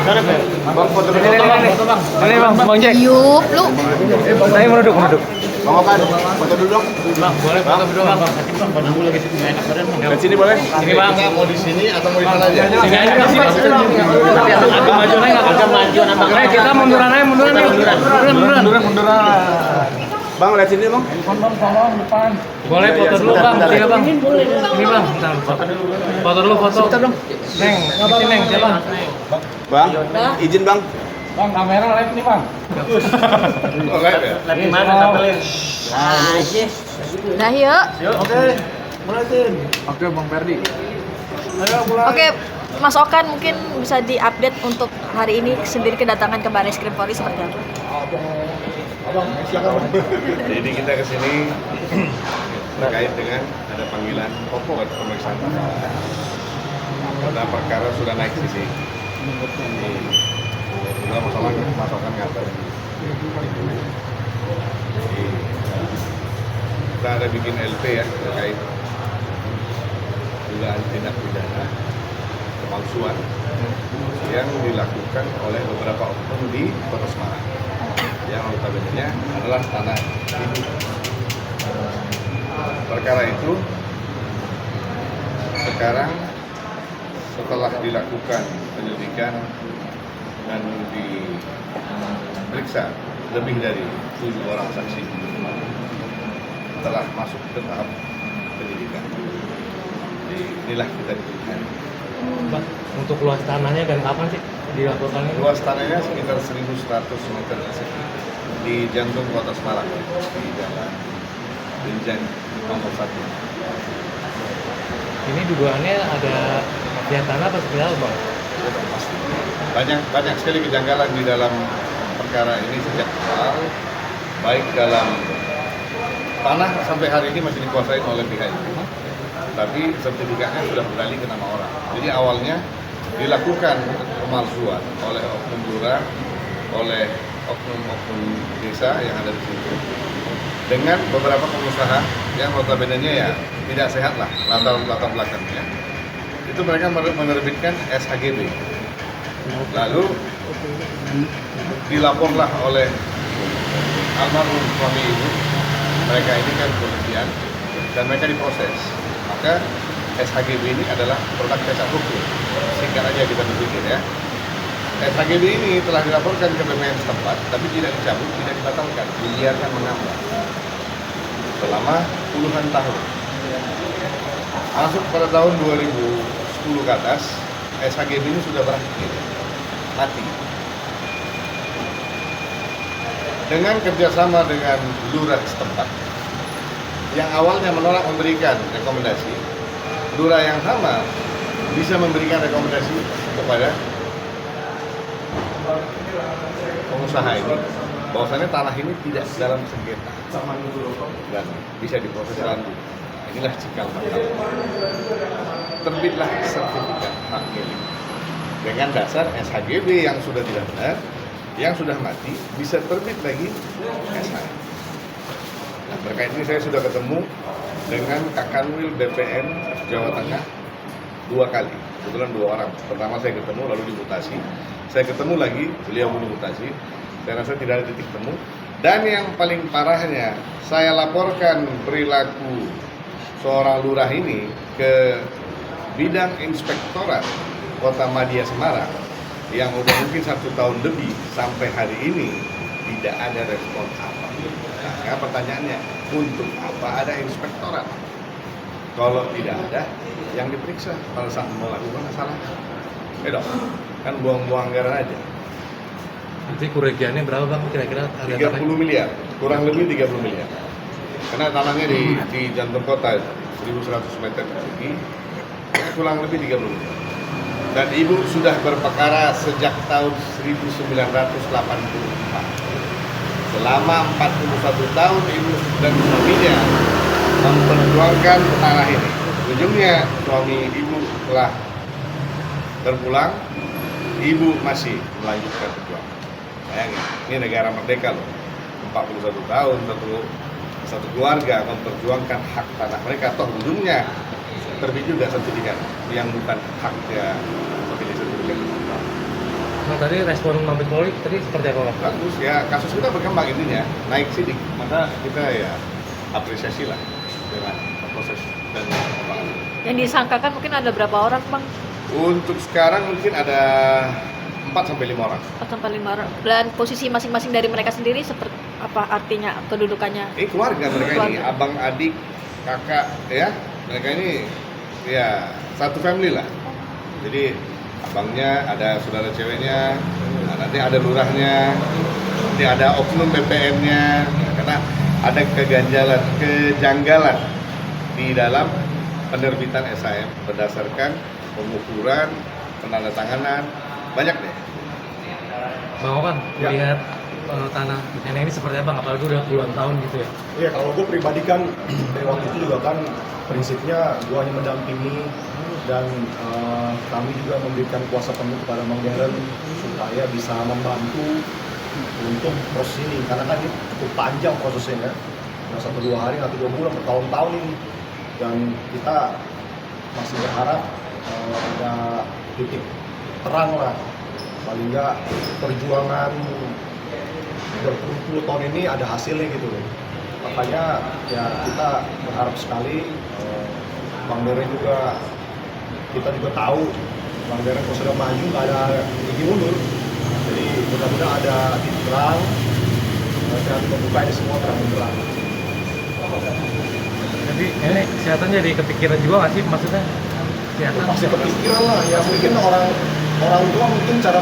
Bang, foto dulu. Ini bang Jack. Yup, lu. Saya menunduk. Bang Okan, foto dulu dong. Bang, boleh foto berdua bang. Bang, pada dulu lagi nggak enak badan bang. Di sini boleh? Sini bang. Mau di sini atau mau di sana aja? Sini aja di sini. Agak maju aja. Agak maju nambah. Kita munduran aja, munduran. Bang, lihat sini bang. Boleh foto dulu bang. Iya bang. Ini bang. Foto dulu foto. Neng, sini neng, siapa? Bang, izin bang. Bang, kamera live nih bang. Oh, live ya? Live di mana tampilin? Dah yuk. Oke, mulaiin. Oke bang Ferdi. Ayo mulai. Oke, Mas Okan mungkin bisa diupdate untuk hari ini sendiri kedatangan ke Baris Krim Polri seperti apa? Abang, silakan. Jadi kita kesini terkait dengan ada panggilan buat pemeriksaan. Karena perkara sudah naik sisi. Sudah masalah masakan ngapain? Kita ada bikin LP ya terkait dugaan tindak pidana pemalsuan yang dilakukan oleh beberapa oknum di Kota Semarang yang notabene adalah tanah ibu. Perkara itu sekarang setelah dilakukan penyelidikan dan diperiksa lebih dari 7 orang saksi telah masuk ke tahap penyidikan. Jadi inilah kita diberikan. Bang, untuk luas tanahnya dan kapan sih dilaporkannya? Luas tanahnya sekitar 1.100 meter persegi di jantung Kota Semarang, di Jalan Binjai nomor 1. Ini dugaannya ada mafia tanah atau seperti apa bang? Pasti. Banyak sekali kejanggalan di dalam perkara ini sejak awal, baik dalam tanah sampai hari ini masih dikuasai oleh pihak itu, tapi sertifikatnya sudah beralih ke nama orang. Jadi awalnya dilakukan pemalsuan oleh oknum lurah, oleh oknum-oknum desa yang ada di situ, dengan beberapa pengusaha yang notabene-nya ya tidak sehat lah latar belakangnya. Itu mereka menerbitkan SHGB. Lalu dilaporlah oleh almarhum suami ibu, mereka ini kan kepolisian dan mereka diproses. Maka SHGB ini adalah produk cacat hukum. Singkat aja kita berpikir ya. SHGB ini telah dilaporkan ke BPN setempat, tapi tidak dicabut, tidak dibatalkan, dibiarkan mengambang selama puluhan tahun. Masuk pada tahun 2010 ke atas, SHGB ini sudah berakhir, mati. Dengan kerjasama dengan lurah setempat, yang awalnya menolak memberikan rekomendasi, lurah yang sama bisa memberikan rekomendasi kepada pengusaha ini bahwasannya tanah ini tidak dalam sengketa dan bisa diproses lanjut. Inilah cikal bakal. Terbitlah sertifikat hak milik dengan dasar SHGB yang sudah tidak benar, yang sudah mati, bisa terbit lagi SH. Nah, terkait ini saya sudah ketemu dengan Kakanwil BPN Jawa Tengah 2 kali. Kebetulan 2 orang. Pertama saya ketemu, lalu dimutasi. Saya ketemu lagi, beliau dimutasi. Saya rasa tidak ada titik temu. Dan yang paling parahnya, saya laporkan perilaku seorang lurah ini ke bidang inspektorat Kota Madya Semarang yang udah mungkin 1 tahun lebih sampai hari ini tidak ada respon apa. Nah, pertanyaannya, untuk apa ada inspektorat? Kalau tidak ada yang diperiksa pada saat melakukan kesalahan, kan buang-buang anggaran aja. Nanti kerugiannya berapa bang kira-kira? 30 miliar, kurang lebih 30 miliar. Karena tanahnya di jantung kota 1.100 meter persegi, kurang lebih 30 miliar. Dan ibu sudah berperkara sejak tahun 1984. Selama 41 tahun ibu dan suaminya memperjuangkan tanah ini. Ujungnya suami ibu telah terpulang, ibu masih melanjutkan perjuangan. Bayangin, ini negara merdeka loh. 41 tahun satu keluarga memperjuangkan hak tanah mereka, toh ujungnya terbit juga sertifikat yang bukan haknya pemilik sertifikat. tadi respon Mabes Polri tadi seperti apa Bang? Bagus ya, kasus kita berkembang intinya, naik sidik, maka kita ya apresiasi lah dengan proses dan perkembangan. Yang disangkakan mungkin ada berapa orang, Bang? Untuk sekarang mungkin ada 4 sampai 5 orang. 4 sampai 5 orang. Dan posisi masing-masing dari mereka sendiri seperti apa artinya kedudukannya? Keluarga mereka ini, Keluarga. abang, adik, kakak, ya. Mereka ini ya satu family lah. Jadi abangnya ada saudara ceweknya, nah, nanti ada lurahnya, nanti ada oknum BPN-nya, karena ada kejanggalan di dalam penerbitan SHM berdasarkan pengukuran, penandatanganan, banyak deh. Bang Okan, Ya. melihat tanah nenek ini seperti apa? Apalagi udah puluhan tahun gitu ya. Iya, kalau gue pribadi kan dari waktu itu juga kan prinsipnya gue hanya mendampingi dan kami juga memberikan kuasa penuh kepada Bang Deren supaya bisa membantu untuk proses ini, karena kan ini cukup panjang prosesnya, nggak 1-2 hari atau 2 bulan, bertahun-tahun ini, dan kita masih berharap ada titik terang lah, paling nggak perjuangan berpuluh-puluh tahun ini ada hasilnya gitu loh. Makanya ya kita berharap sekali Bang Deren juga, kita juga tahu Bang Deren kalau sudah maju nggak ada gigi mundur. Jadi mudah-mudahan ada titik terang dan membuka ini semua terang-terang. Jadi ini kesehatan jadi kepikiran juga nggak sih maksudnya? Kesehatan. Pasti kepikiran lah ya, mungkin orang tua mungkin cara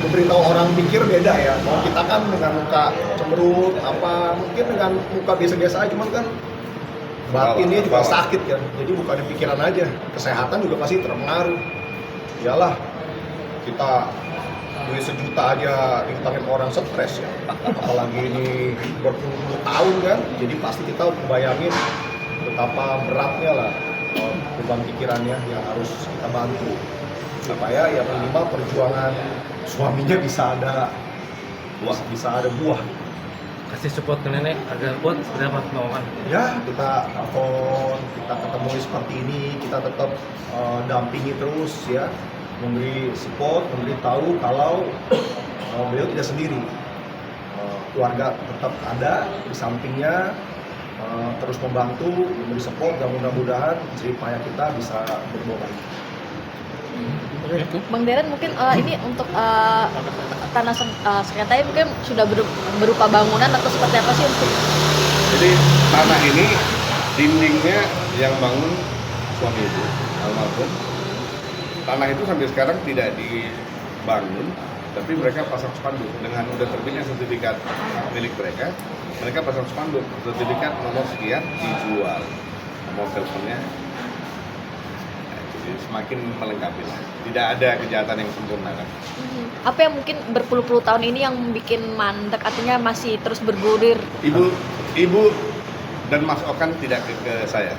memberitahu orang pikir beda ya. Kalau kita kan dengan muka cemberut apa, mungkin dengan muka biasa-biasa aja, cuman kan batinnya juga sakit kan. Jadi bukan di pikiran aja, kesehatan juga pasti terpengaruh. Iyalah, kita duit 1 juta aja dihutangin orang stres ya, apalagi ini berpuluh-puluh tahun kan. Jadi pasti kita bayangin betapa beratnya lah beban pikirannya yang harus kita bantu supaya ya minimal perjuangan suaminya bisa ada buah. Kasih support ke nenek agar kuat seperti apa Bang Okan? Ya, kita telepon, kita ketemu seperti ini, kita tetap dampingi terus ya, memberi support, memberi tahu kalau beliau tidak sendiri. Keluarga tetap ada di sampingnya, terus membantu, memberi support, dan mudah-mudahan jerih payah kita bisa berbuah baik. Bang Deren mungkin ini untuk tanah sengketa mungkin sudah berupa bangunan atau seperti apa sih untuk? Jadi tanah ini dindingnya yang bangun suami ibu almarhum. Tanah itu sampai sekarang tidak dibangun, tapi mereka pasang spanduk dengan udah terbitnya sertifikat milik mereka. Mereka pasang spanduk sertifikat nomor sekian dijual, nomor teleponnya. Jadi semakin melengkapi lah. Tidak ada kejahatan yang sempurna kan. Apa yang mungkin berpuluh-puluh tahun ini yang bikin mandek, artinya masih terus bergulir? Ibu dan Mas Okan tidak ke saya.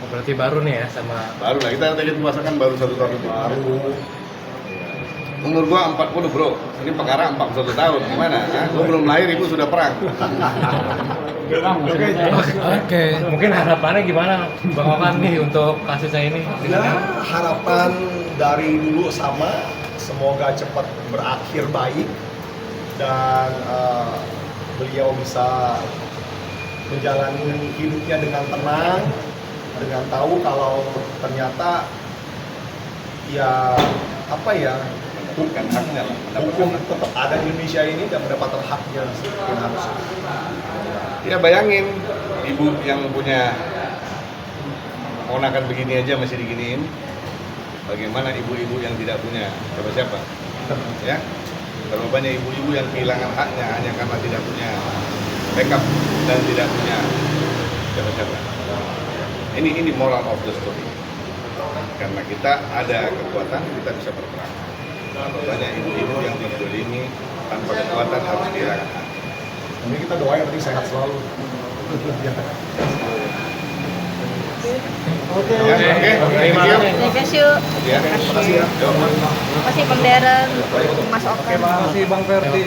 Oh, berarti baru nih ya sama. Baru lah, kita tadi puasakan baru 1 tahun itu. Baru Umur gua 40 bro, ini perkara 41 tahun, gimana? Gua belum lahir, ibu sudah perang. Oke. Mungkin harapannya gimana Bang Okan nih untuk kasusnya ini? ya, harapan dari dulu sama, semoga cepat berakhir baik dan beliau bisa menjalani hidupnya dengan tenang, dengan tahu kalau ternyata ya apa ya, Mendapatkan haknya lah, hukum tetap ada di Indonesia ini dan mendapatkan haknya yang harus. Ya bayangin, ibu yang punya ponakan begini aja masih diginiin. Bagaimana ibu-ibu yang tidak punya siapa-siapa? Ya, terlalu banyak ibu-ibu yang kehilangan haknya hanya karena tidak punya backup dan tidak punya siapa-siapa. Ini moral of the story. Karena kita ada kekuatan, kita bisa berperang. Banyak ibu-ibu yang ini tanpa kekuatan harus kehilangan hak. Ini kita doain yang penting sehat selalu. Oke. Terima kasih. Thank you. Ya, terima kasih ya. Terima kasih Bang Deren, Mas Okan. Terima kasih Bang Ferdi.